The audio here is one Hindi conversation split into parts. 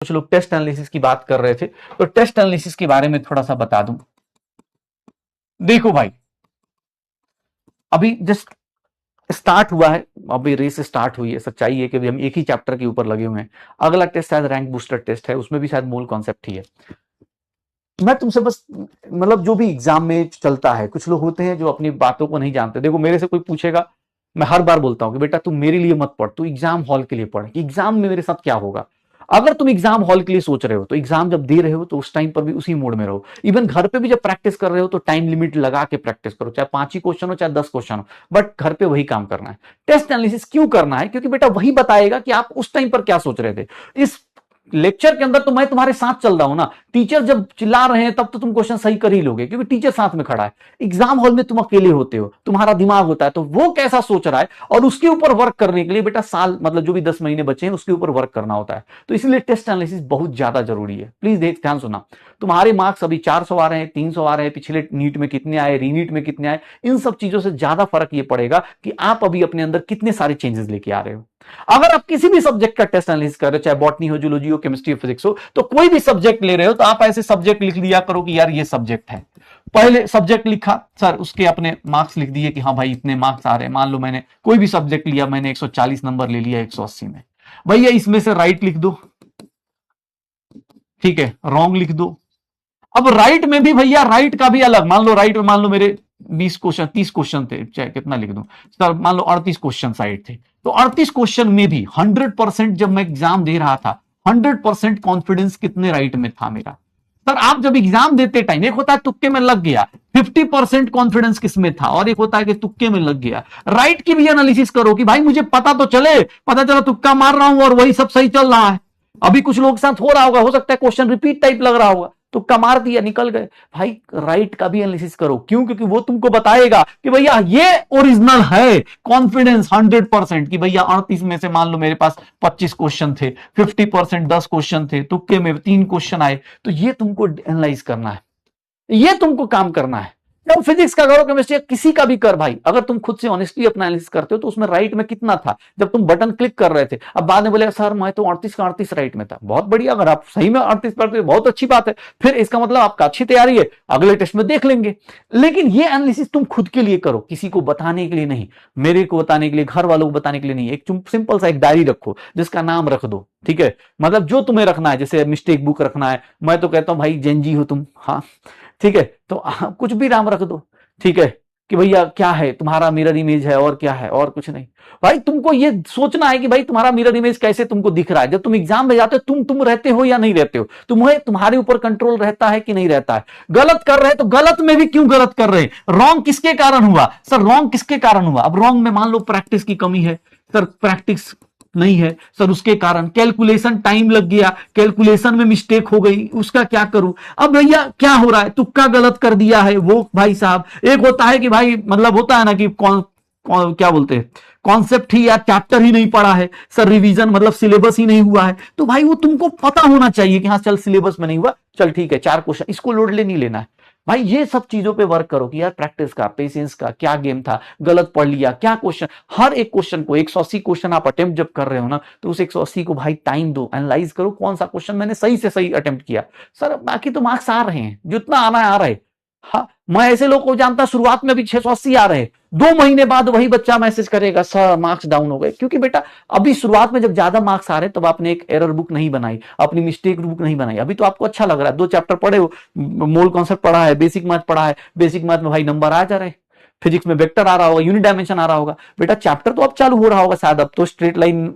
कुछ लोग टेस्ट एनालिसिस की बात कर रहे थे, तो टेस्ट एनालिसिस के बारे में थोड़ा सा बता दूं। देखो भाई, अभी जस्ट स्टार्ट हुआ है, अभी रेस स्टार्ट हुई है। सच्चाई है कि अभी हम एक ही चैप्टर के ऊपर लगे हुए हैं। अगला टेस्ट शायद रैंक बूस्टर टेस्ट है, उसमें भी शायद मूल कॉन्सेप्ट ही है। मैं तुमसे बस मतलब जो भी एग्जाम में चलता है, कुछ लोग होते हैं जो अपनी बातों को नहीं जानते। देखो, मेरे से कोई पूछेगा, मैं हर बार बोलता हूं कि बेटा तू मेरे लिए मत पढ़, तू एग्जाम हॉल के लिए पढ़। एग्जाम में मेरे साथ क्या होगा? अगर तुम एग्जाम हॉल के लिए सोच रहे हो तो एग्जाम जब दे रहे हो तो उस टाइम पर भी उसी मोड में रहो। इवन घर पे भी जब प्रैक्टिस कर रहे हो तो टाइम लिमिट लगा के प्रैक्टिस करो, चाहे 5 ही क्वेश्चन हो चाहे 10 क्वेश्चन हो, बट घर पे वही काम करना है। टेस्ट एनालिसिस क्यों करना है? क्योंकि बेटा वही बताएगा कि आप उस टाइम पर क्या सोच रहे थे। इस लेक्चर के अंदर तो मैं तुम्हारे साथ चल रहा हूं ना। टीचर जब चिल्ला रहे हैं तब तो तुम क्वेश्चन सही कर ही लोगे, क्योंकि टीचर साथ में खड़ा है। एग्जाम हॉल में तुम अकेले होते हो, तुम्हारा दिमाग होता है, तो वो कैसा सोच रहा है और उसके ऊपर वर्क करने के लिए बेटा साल मतलब जो भी 10 महीने बचे हैं उसके ऊपर वर्क करना होता है। तो इसलिए टेस्ट एनालिसिस बहुत ज्यादा जरूरी है। प्लीज देख ध्यान सुना। तुम्हारे मार्क्स अभी 400 आ रहे हैं, 300 आ रहे हैं, पिछले नीट में कितने आए, रीनीट में कितने आए, इन सब चीजों से ज्यादा फर्क ये पड़ेगा कि आप अभी अपने अंदर कितने सारे चेंजेस लेके आ रहे हो। अगर आप किसी भी सब्जेक्ट का टेस्ट एनालिसिस कर रहे हो, चाहे बॉटनी हो, जूलॉजी हो, केमिस्ट्री हो, फिजिक्स हो, तो कोई भी सब्जेक्ट ले रहे हो तो आप ऐसे सब्जेक्ट लिख लिया करो कि यार ये सब्जेक्ट है। पहले सब्जेक्ट लिखा सर, उसके अपने मार्क्स लिख दिए कि हाँ भाई इतने मार्क्स आ रहे हैं। मान लो मैंने कोई भी सब्जेक्ट लिया, मैंने 140 नंबर ले लिया 180 में, भैया इसमें से राइट लिख दो, ठीक है, रॉन्ग लिख दो। अब राइट में भी भैया राइट का भी अलग, मान लो राइट में मान लो मेरे 20 क्वेश्चन 30 क्वेश्चन थे, चाहे कितना लिख दूं सर, मान लो 38 क्वेश्चन साइड थे, तो 38 क्वेश्चन में भी 100% जब मैं एग्जाम दे रहा था 100% कॉन्फिडेंस कितने राइट में था मेरा। सर आप जब एग्जाम देते टाइम, एक होता है तुक्के में लग गया, 50% कॉन्फिडेंस किसमें था, और एक होता है कि तुक्के में लग गया। राइट की भी एनालिसिस करो कि भाई मुझे पता तो चले, पता चला तुक्का मार रहा हूं और वही सब सही चल रहा है। अभी कुछ लोग के साथ हो रहा होगा, हो सकता है क्वेश्चन रिपीट टाइप लग रहा होगा, तुक्का मार दिया निकल गए। भाई राइट का भी एनालिसिस करो, क्यों? क्योंकि वो तुमको बताएगा कि भैया ये ओरिजिनल है। कॉन्फिडेंस 100% कि भैया 38 में से मान लो मेरे पास 25 क्वेश्चन थे, 50% 10 क्वेश्चन थे, तुक्के में 3 क्वेश्चन आए, तो ये तुमको एनालाइज करना है, ये तुमको काम करना है। जब फिजिक्स का करो, केमिस्ट्री किसी का भी कर भाई, अगर तुम खुद से ऑनेस्टली अपना एनालिसिस करते हो तो उसमें राइट में कितना था जब तुम बटन क्लिक कर रहे थे। अब बाद में बोले सर मैं तो 38 का 38 राइट में था, बहुत बढ़िया, अगर आप सही में 38 पर बहुत अच्छी बात है, फिर इसका मतलब आपका अच्छी तैयारी है, अगले टेस्ट में देख लेंगे। लेकिन ये एनालिसिस तुम खुद के लिए करो, किसी को बताने के लिए नहीं, मेरे को बताने के लिए, घर वालों को बताने के लिए नहीं। एक सिंपल सा एक डायरी रखो जिसका नाम रख दो, ठीक है, मतलब जो तुम्हें रखना है, जैसे मिस्टेक बुक रखना है। मैं तो कहता हूं भाई जेनजी हो तुम, हाँ ठीक है, तो कुछ भी नाम रख दो, ठीक है, कि भैया क्या है तुम्हारा मिरर इमेज है और क्या है, और कुछ नहीं। भाई तुमको ये सोचना है कि भाई तुम्हारा मिरर इमेज कैसे तुमको दिख रहा है। जब तुम एग्जाम में जाते हो तुम रहते हो या नहीं रहते हो, तुम्हें तुम्हारे ऊपर कंट्रोल रहता है कि नहीं रहता है। गलत कर रहे हैं तो गलत में भी क्यों गलत कर रहे हैं, रॉन्ग किसके कारण हुआ सर, रॉन्ग किसके कारण हुआ। अब रॉन्ग में मान लो प्रैक्टिस की कमी है सर, प्रैक्टिस नहीं है सर, उसके कारण कैलकुलेशन टाइम लग गया, कैलकुलेशन में मिस्टेक हो गई, उसका क्या करूं। अब भैया क्या हो रहा है, तुक्का गलत कर दिया है वो भाई साहब। एक होता है कि भाई मतलब होता है ना कि क्या बोलते हैं, कॉन्सेप्ट ही या चैप्टर ही नहीं पढ़ा है सर, रिवीजन मतलब सिलेबस ही नहीं हुआ है, तो भाई वो तुमको पता होना चाहिए कि हाँ चल सिलेबस में नहीं हुआ, चल ठीक है 4 क्वेश्चन, इसको लोड ले नहीं लेना है। भाई ये सब चीजों पे वर्क करो कि यार प्रैक्टिस का, पेशेंस का क्या गेम था, गलत पढ़ लिया क्या क्वेश्चन, हर एक क्वेश्चन को 180 क्वेश्चन आप अटेम्प्ट जब कर रहे हो ना, तो उस 180 को भाई टाइम दो, एनालाइज करो कौन सा क्वेश्चन मैंने सही से सही अटेम्प्ट किया। सर बाकी तो मार्क्स आ रहे हैं, जितना आना है आ रहे। हाँ मैं ऐसे लोग को जानता, शुरुआत में भी 680 आ रहे हैं, 2 महीने बाद वही बच्चा मैसेज करेगा सर मार्क्स डाउन हो गए। क्योंकि बेटा अभी शुरुआत में जब ज्यादा मार्क्स आ रहे हैं तब आपने एक एरर बुक नहीं बनाई, अपनी मिस्टेक बुक नहीं बनाई, अभी तो आपको अच्छा लग रहा है, 2 चैप्टर पढ़े हो, मोल कॉन्सेप्ट पढ़ा है, बेसिक मैथ पढ़ा है, बेसिक मैथ में भाई नंबर आ जा रहे हैं, फिजिक्स में वेक्टर आ रहा होगा, यूनिट डायमेंशन आ रहा होगा, बेटा चैप्टर तो अब चालू हो रहा होगा शायद, अब तो स्ट्रेट लाइन,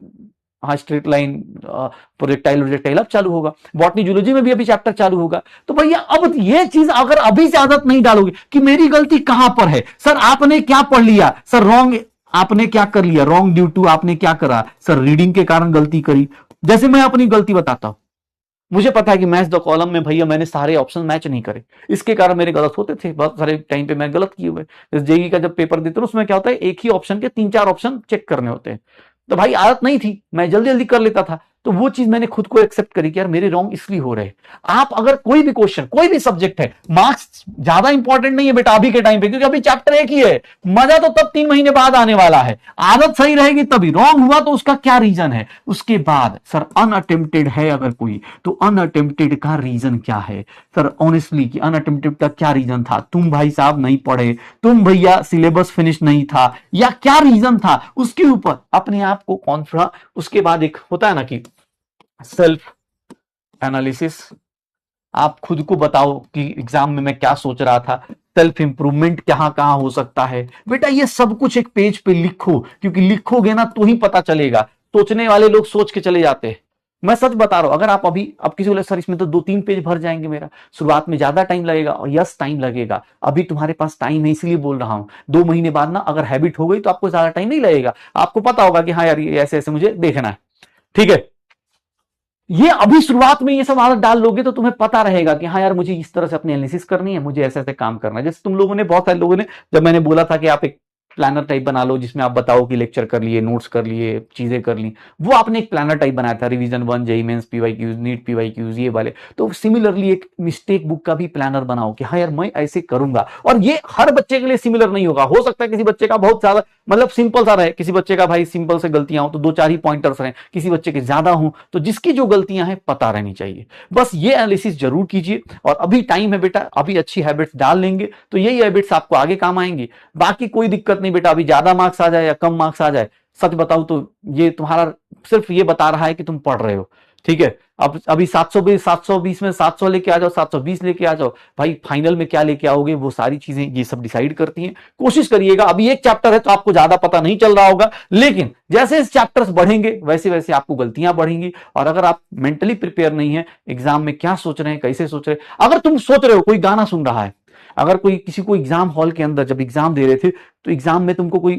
हाँ स्ट्रेट लाइन, प्रोजेक्टाइल अब चालू होगा, बॉटनी जूलॉजी में भी अभी चैप्टर चालू होगा। तो भैया अब ये चीज अगर अभी से आदत नहीं डालोगे कि मेरी गलती कहां पर है, सर आपने क्या पढ़ लिया सर, रॉन्ग आपने क्या कर लिया, रॉन्ग ड्यू टू आपने क्या करा सर, रीडिंग के कारण गलती करी। जैसे मैं अपनी गलती बताता हूं, मुझे पता है कि मैच द कॉलम में भैया मैंने सारे ऑप्शन मैच नहीं करे, इसके कारण मेरे गलत होते थे, बहुत सारे टाइम पे मैं गलत किए हुए। जैसे जेईई का जब पेपर देते हो उसमें क्या होता है, एक ही ऑप्शन के 3-4 ऑप्शन चेक करने होते हैं, तो भाई आदत नहीं थी, मैं जल्दी जल्दी कर लेता था। तो वो चीज मैंने खुद को एक्सेप्ट करी कि यार मेरे रॉन्ग इसलिए हो रहे। आप अगर कोई भी क्वेश्चन, कोई भी सब्जेक्ट है, मार्क्स ज्यादा इंपॉर्टेंट नहीं है बेटा अभी के टाइम पे, क्योंकि अभी चैप्टर एक ही है, मजा तो तब 3 महीने बाद आने वाला है। आदत सही रहेगी तभी। रॉन्ग हुआ तो उसका क्या रीजन है, उसके बाद सर अनअटेम्प्टेड है अगर कोई, तो अनअटेम्प्टेड का रीजन क्या है सर, ऑनेस्टली कि अनअटेम्प्टेड का क्या रीजन था, तुम भाई साहब नहीं पढ़े, तुम भैया सिलेबस फिनिश नहीं था, या क्या रीजन था, उसके ऊपर अपने आप को कॉन्फिडेंस। उसके बाद एक होता है ना कि सेल्फ एनालिसिस, आप खुद को बताओ कि एग्जाम में मैं क्या सोच रहा था, सेल्फ इंप्रूवमेंट कहां कहां हो सकता है। बेटा ये सब कुछ एक पेज पे लिखो, क्योंकि लिखोगे ना तो ही पता चलेगा। सोचने वाले लोग सोच के चले जाते हैं। मैं सच बता रहा हूं, अगर आप अभी, अब किसी बोले सर इसमें तो 2-3 पेज भर जाएंगे मेरा, शुरुआत में ज्यादा टाइम लगेगा, और यस टाइम लगेगा, अभी तुम्हारे पास टाइम है इसलिए बोल रहा हूं। 2 महीने बाद ना अगर हैबिट हो गई तो आपको ज्यादा टाइम नहीं लगेगा, आपको पता होगा कि हाँ यार ये ऐसे ऐसे मुझे देखना है, ठीक है। ये अभी शुरुआत में ये सब आदत डाल लोगे तो तुम्हें पता रहेगा कि हाँ यार मुझे इस तरह से अपनी एनालिसिस करनी है, मुझे ऐसे ऐसे काम करना है। जैसे तुम लोगों ने, बहुत सारे लोगों ने, जब मैंने बोला था कि आप एक प्लानर टाइप बना लो जिसमें आप बताओ कि लेक्चर कर लिए, नोट्स कर लिए, चीजें कर ली, वो आपने एक प्लानर टाइप बनाया था, revision 1, JEE mains, PYQs, NEET PYQs, ये वाले। तो सिमिलरली एक मिस्टेक बुक का भी प्लानर बनाओ कि हाँ यार मैं ऐसे करूंगा। और ये हर बच्चे के लिए सिमिलर नहीं होगा, हो सकता है किसी बच्चे का बहुत ज्यादा मतलब सिंपल सा रहे, किसी बच्चे का भाई सिंपल से गलतियां हो तो 2-4 ही पॉइंटर्स रहे, किसी बच्चे के ज्यादा हो तो जिसकी जो गलतियां हैं पता रहनी चाहिए। बस ये एनालिसिस जरूर कीजिए, और अभी टाइम है बेटा, अभी अच्छी हैबिट्स डाल लेंगे तो यही हैबिट्स आपको आगे काम आएंगी। बाकी कोई दिक्कत नहीं बेटा, अभी ज्यादा मार्क्स आ जाए या कम मार्क्स आ जाए, सच बताऊं तो ये तुम्हारा सिर्फ ये बता रहा है कि तुम पढ़ रहे हो, ठीक है। अब अभी 720 में 700 लेके आ जाओ, 720 लेके आ जाओ, भाई फाइनल में क्या लेके आओगे वो सारी चीजें ये सब डिसाइड करती हैं। कोशिश करिएगा, अभी एक चैप्टर है तो आपको ज्यादा पता नहीं चल रहा होगा, लेकिन जैसे इस चैप्टर्स बढ़ेंगे वैसे वैसे आपको गलतियां बढ़ेंगी। और अगर आप मेंटली प्रिपेयर नहीं है, एग्जाम में क्या सोच रहे हैं, कैसे सोच रहे हैं, अगर तुम सोच रहे हो कोई गाना सुन रहा है, अगर कोई किसी को एग्जाम हॉल के अंदर जब एग्जाम दे रहे थे तो एग्जाम में तुमको कोई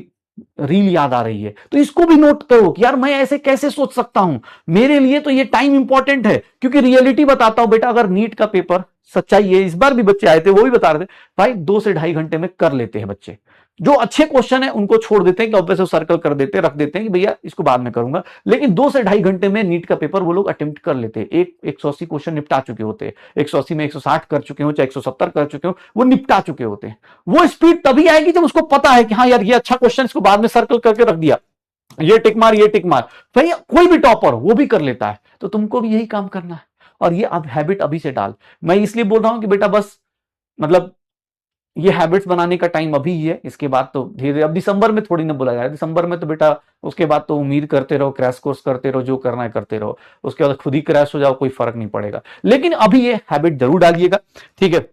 रील याद आ रही है, तो इसको भी नोट करो कि यार मैं ऐसे कैसे सोच सकता हूं, मेरे लिए तो ये टाइम इंपॉर्टेंट है। क्योंकि रियलिटी बताता हूं बेटा, अगर नीट का पेपर, सच्चाई है, इस बार भी बच्चे आए थे वो भी बता रहे थे, भाई 2 से ढाई घंटे में कर लेते हैं बच्चे। जो अच्छे क्वेश्चन है उनको छोड़ देते हैं कि ऑब्वियस सर्कल कर देते हैं, रख देते हैं कि भैया इसको बाद में करूंगा, लेकिन 2 से ढाई घंटे में नीट का पेपर वो लोग अटेम्प्ट कर लेते हैं। 180 क्वेश्चन निपटा चुके होते हैं, 180 में 160 कर चुके हो चाहे 170 कर चुके हो, वो निपटा चुके होते हैं। वो स्पीड तभी आएगी जब उसको पता है कि हाँ यार ये अच्छा क्वेश्चन, इसको बाद में सर्कल करके रख दिया, ये टिक मार, ये टिक मार। भाई कोई भी टॉपर वो भी कर लेता है, तो तुमको भी यही काम करना है। और ये अब हैबिट अभी से डाल। मैं इसलिए बोल रहा हूं कि बेटा बस मतलब ये हैबिट्स बनाने का टाइम अभी ही है, इसके बाद तो धीरे धीरे, अब दिसंबर में थोड़ी ना बोला जाए, दिसंबर में तो बेटा उसके बाद तो उम्मीद करते रहो, क्रैश कोर्स करते रहो, जो करना है करते रहो, उसके बाद खुद ही क्रैश हो जाओ, कोई फर्क नहीं पड़ेगा। लेकिन अभी ये हैबिट जरूर डालिएगा, ठीक है।